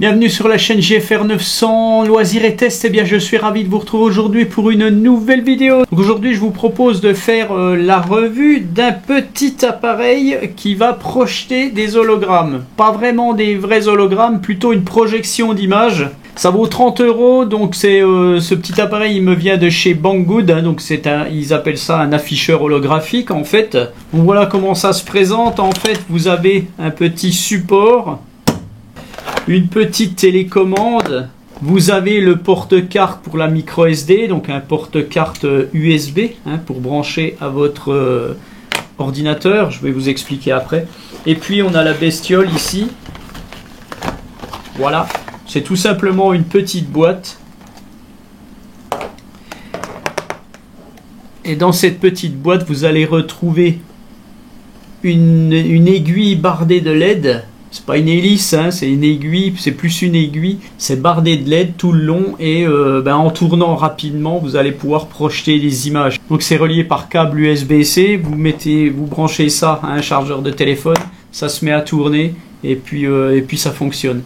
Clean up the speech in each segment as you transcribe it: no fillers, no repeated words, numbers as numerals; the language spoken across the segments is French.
Bienvenue sur la chaîne JFR 900 Loisirs et Tests. Eh bien, je suis ravi de vous retrouver aujourd'hui pour une nouvelle vidéo. Aujourd'hui, je vous propose de faire la revue d'un petit appareil qui va projeter des hologrammes. Pas vraiment des vrais hologrammes, plutôt une projection d'images. Ça vaut 30 €, donc c'est ce petit appareil, il me vient de chez Banggood, hein, donc ils appellent ça un afficheur holographique en fait. Donc voilà comment ça se présente. En fait, vous avez un petit support, une petite télécommande, vous avez le porte-carte pour la micro SD, donc un porte-carte USB hein, pour brancher à votre ordinateur, je vais vous expliquer après. Et puis on a la bestiole ici, voilà, c'est tout simplement une petite boîte. Et dans cette petite boîte, vous allez retrouver une aiguille bardée de LED. C'est pas une hélice, hein, c'est une aiguille, c'est plus une aiguille, c'est bardé de LED tout le long et en tournant rapidement, vous allez pouvoir projeter des images. Donc c'est relié par câble USB-C, vous branchez ça à un chargeur de téléphone, ça se met à tourner et puis ça fonctionne.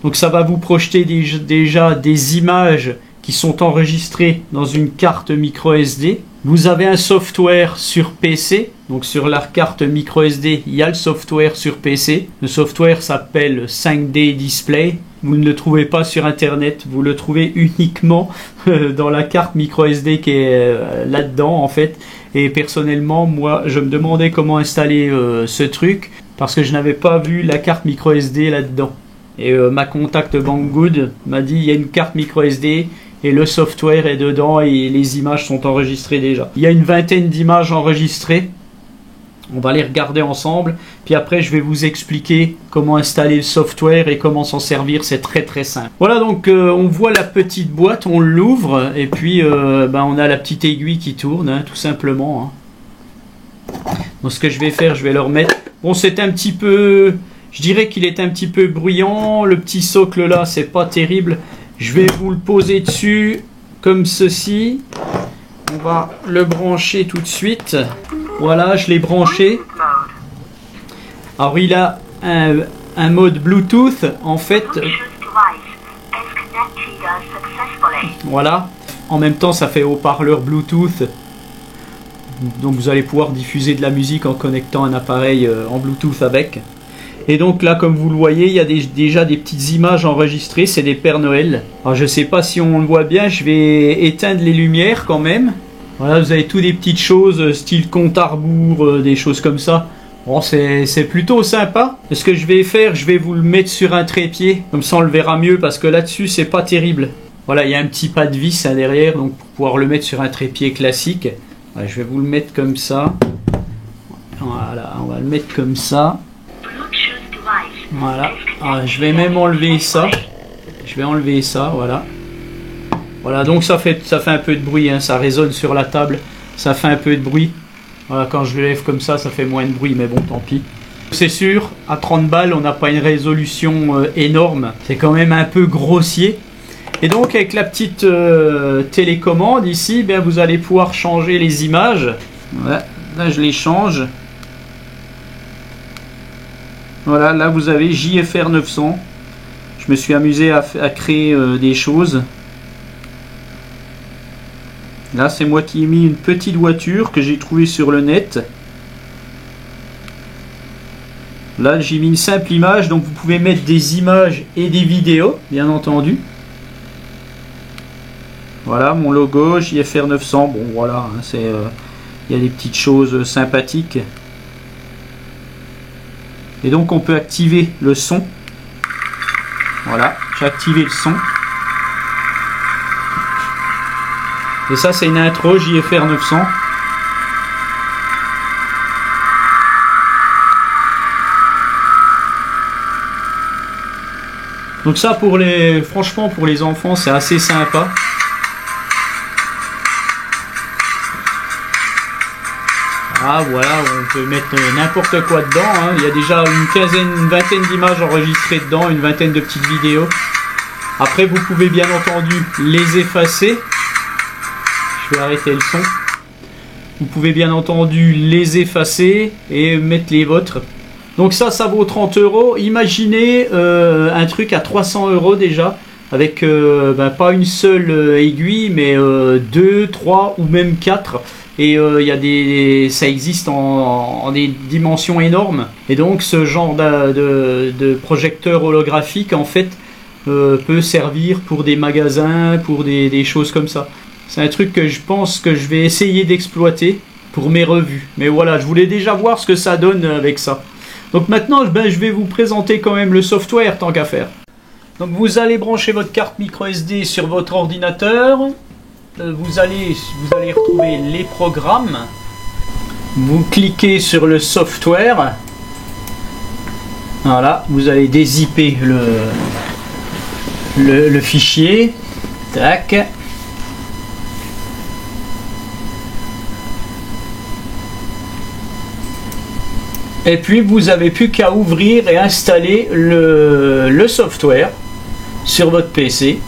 Donc ça va vous projeter déjà des images qui sont enregistrées dans une carte micro SD. Vous avez un software sur PC, donc sur la carte micro SD, il y a le software sur PC. Le software s'appelle 5D Display. Vous ne le trouvez pas sur internet, vous le trouvez uniquement dans la carte micro SD qui est là-dedans en fait. Et personnellement, moi, je me demandais comment installer ce truc parce que je n'avais pas vu la carte micro SD là-dedans. Et ma contact Banggood m'a dit il y a une carte micro SD. Et le software est dedans et les images sont enregistrées déjà. Il y a une vingtaine d'images enregistrées. On va les regarder ensemble. Puis après, je vais vous expliquer comment installer le software et comment s'en servir. C'est très très simple. Voilà, donc on voit la petite boîte, on l'ouvre. Et puis on a la petite aiguille qui tourne, hein, tout simplement. Hein. Donc ce que je vais faire, je vais le remettre. Bon, c'est un petit peu... Je dirais qu'il est un petit peu bruyant. Le petit socle là, c'est pas terrible. Je vais vous le poser dessus comme ceci. On va le brancher tout de suite. Voilà, je l'ai branché. Alors il a un mode Bluetooth en fait. Voilà. En même temps ça fait haut-parleur Bluetooth. Donc vous allez pouvoir diffuser de la musique en connectant un appareil en Bluetooth avec. Et donc là, comme vous le voyez, il y a déjà des petites images enregistrées, c'est des Pères Noël. Alors je sais pas si on le voit bien, je vais éteindre les lumières quand même. Voilà, vous avez toutes des petites choses, style compte à rebours, des choses comme ça. Bon, c'est plutôt sympa. Et ce que je vais faire, je vais vous le mettre sur un trépied, comme ça on le verra mieux, parce que là-dessus, c'est pas terrible. Voilà, il y a un petit pas de vis hein, derrière, donc pour pouvoir le mettre sur un trépied classique. Voilà, je vais vous le mettre comme ça. Voilà, on va le mettre comme ça. Voilà, alors, je vais même enlever ça. Je vais enlever ça, voilà. Voilà, donc ça fait un peu de bruit, hein, ça résonne sur la table. Ça fait un peu de bruit. Voilà, quand je le lève comme ça fait moins de bruit, mais bon, tant pis. C'est sûr, à 30 balles, on n'a pas une résolution énorme. C'est quand même un peu grossier. Et donc, avec la petite télécommande ici, bien, vous allez pouvoir changer les images. Voilà, là, je les change. Voilà, là vous avez JFR 900. Je me suis amusé à créer des choses. Là, c'est moi qui ai mis une petite voiture que j'ai trouvée sur le net. Là, j'ai mis une simple image, donc vous pouvez mettre des images et des vidéos, bien entendu. Voilà, mon logo, JFR 900. Bon, voilà, hein, il y a des petites choses sympathiques. Et donc on peut activer le son. Voilà, j'ai activé le son. Et ça c'est une intro JFR 900. Donc ça franchement pour les enfants c'est assez sympa. Ah voilà, on peut mettre n'importe quoi dedans, hein. Il y a déjà une vingtaine d'images enregistrées dedans, une vingtaine de petites vidéos. Après vous pouvez bien entendu les effacer. Je vais arrêter le son. Vous pouvez bien entendu les effacer et mettre les vôtres. Donc ça vaut 30 €. Imaginez un truc à 300 € déjà, avec pas une seule aiguille, mais 2, 3 ou même 4. Et ça existe en des dimensions énormes. Et donc ce genre de projecteur holographique en fait peut servir pour des magasins, pour des choses comme ça. C'est un truc que je pense que je vais essayer d'exploiter pour mes revues. Mais voilà, je voulais déjà voir ce que ça donne avec ça. Donc maintenant, je vais vous présenter quand même le software tant qu'à faire. Donc vous allez brancher votre carte micro SD sur votre ordinateur. Vous allez retrouver les programmes. Vous cliquez sur le software. Voilà, vous allez dézipper le fichier. Tac. Et puis vous n'avez plus qu'à ouvrir et installer le software sur votre PC.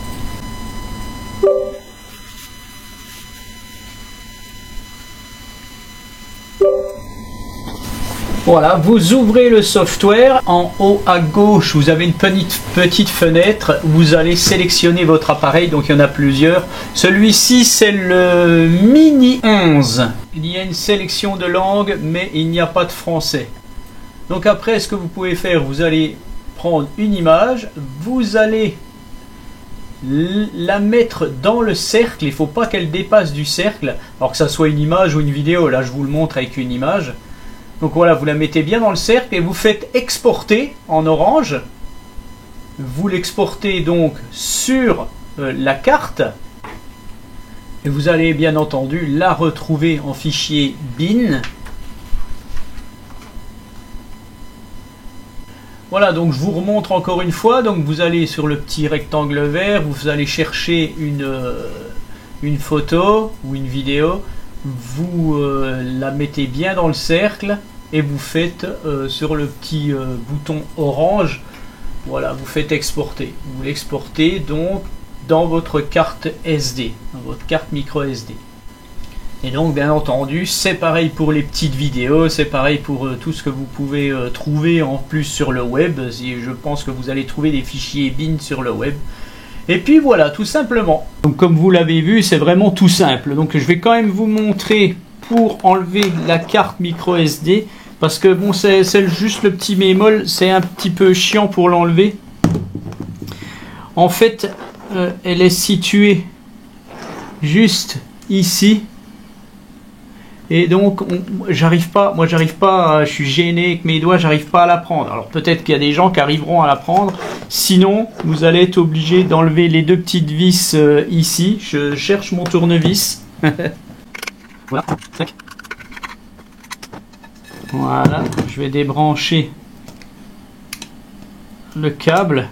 Voilà, vous ouvrez le software. En haut à gauche, vous avez une petite fenêtre. Vous allez sélectionner votre appareil, donc il y en a plusieurs. Celui-ci, c'est le Mini 11. Il y a une sélection de langues, mais il n'y a pas de français. Donc après, ce que vous pouvez faire, vous allez prendre une image, vous allez la mettre dans le cercle. Il ne faut pas qu'elle dépasse du cercle, alors que ça soit une image ou une vidéo. Là, je vous le montre avec une image. Donc voilà, vous la mettez bien dans le cercle et vous faites exporter en orange. Vous l'exportez donc sur la carte. Et vous allez bien entendu la retrouver en fichier bin. Voilà, donc je vous remontre encore une fois. Donc vous allez sur le petit rectangle vert, vous allez chercher une photo ou une vidéo. Vous la mettez bien dans le cercle et vous faites sur le petit bouton orange, voilà, vous faites exporter. Vous l'exportez donc dans votre carte SD, dans votre carte micro SD. Et donc bien entendu, c'est pareil pour les petites vidéos, c'est pareil pour tout ce que vous pouvez trouver en plus sur le web. Je pense que vous allez trouver des fichiers bin sur le web. Et puis voilà, tout simplement. Donc comme vous l'avez vu, c'est vraiment tout simple. Donc je vais quand même vous montrer pour enlever la carte micro SD. Parce que bon, c'est juste le petit bémol, c'est un petit peu chiant pour l'enlever. En fait, elle est située juste ici. Et donc, j'arrive pas, je suis gêné avec mes doigts, j'arrive pas à la prendre. Alors peut-être qu'il y a des gens qui arriveront à la prendre. Sinon, vous allez être obligé d'enlever les deux petites vis ici. Je cherche mon tournevis. Voilà. Voilà. Je vais débrancher le câble.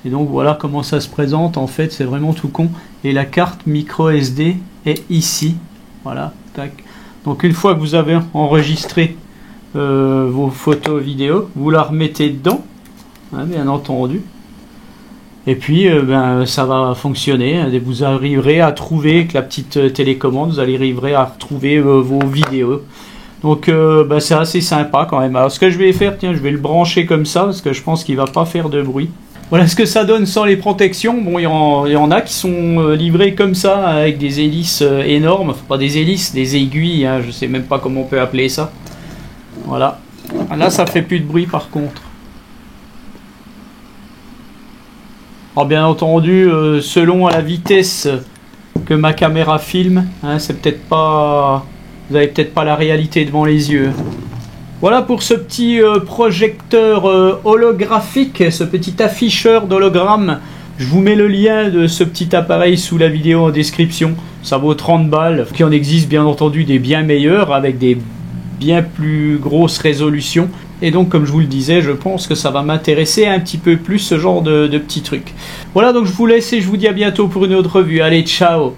Et donc voilà comment ça se présente. En fait, c'est vraiment tout con. Et la carte micro SD est ici. Voilà. Tac. Donc une fois que vous avez enregistré vos photos vidéos, vous la remettez dedans, hein, bien entendu. Et puis ça va fonctionner. Vous arriverez à trouver avec la petite télécommande, vous arriverez à retrouver vos vidéos. Donc c'est assez sympa quand même. Alors ce que je vais faire, tiens, je vais le brancher comme ça parce que je pense qu'il va pas faire de bruit. Voilà ce que ça donne sans les protections. Bon, il y en a qui sont livrés comme ça avec des hélices énormes. Enfin, pas des hélices, des aiguilles, hein, je sais même pas comment on peut appeler ça. Voilà. Là, ça fait plus de bruit par contre. Alors bien entendu, selon la vitesse que ma caméra filme, hein, c'est peut-être pas... Vous n'avez peut-être pas la réalité devant les yeux. Voilà pour ce petit projecteur holographique, ce petit afficheur d'hologramme. Je vous mets le lien de ce petit appareil sous la vidéo en description. Ça vaut 30 balles. Il en existe bien entendu des bien meilleurs avec des bien plus grosses résolutions. Et donc comme je vous le disais, je pense que ça va m'intéresser un petit peu plus ce genre de petits trucs. Voilà, donc je vous laisse et je vous dis à bientôt pour une autre revue. Allez, ciao!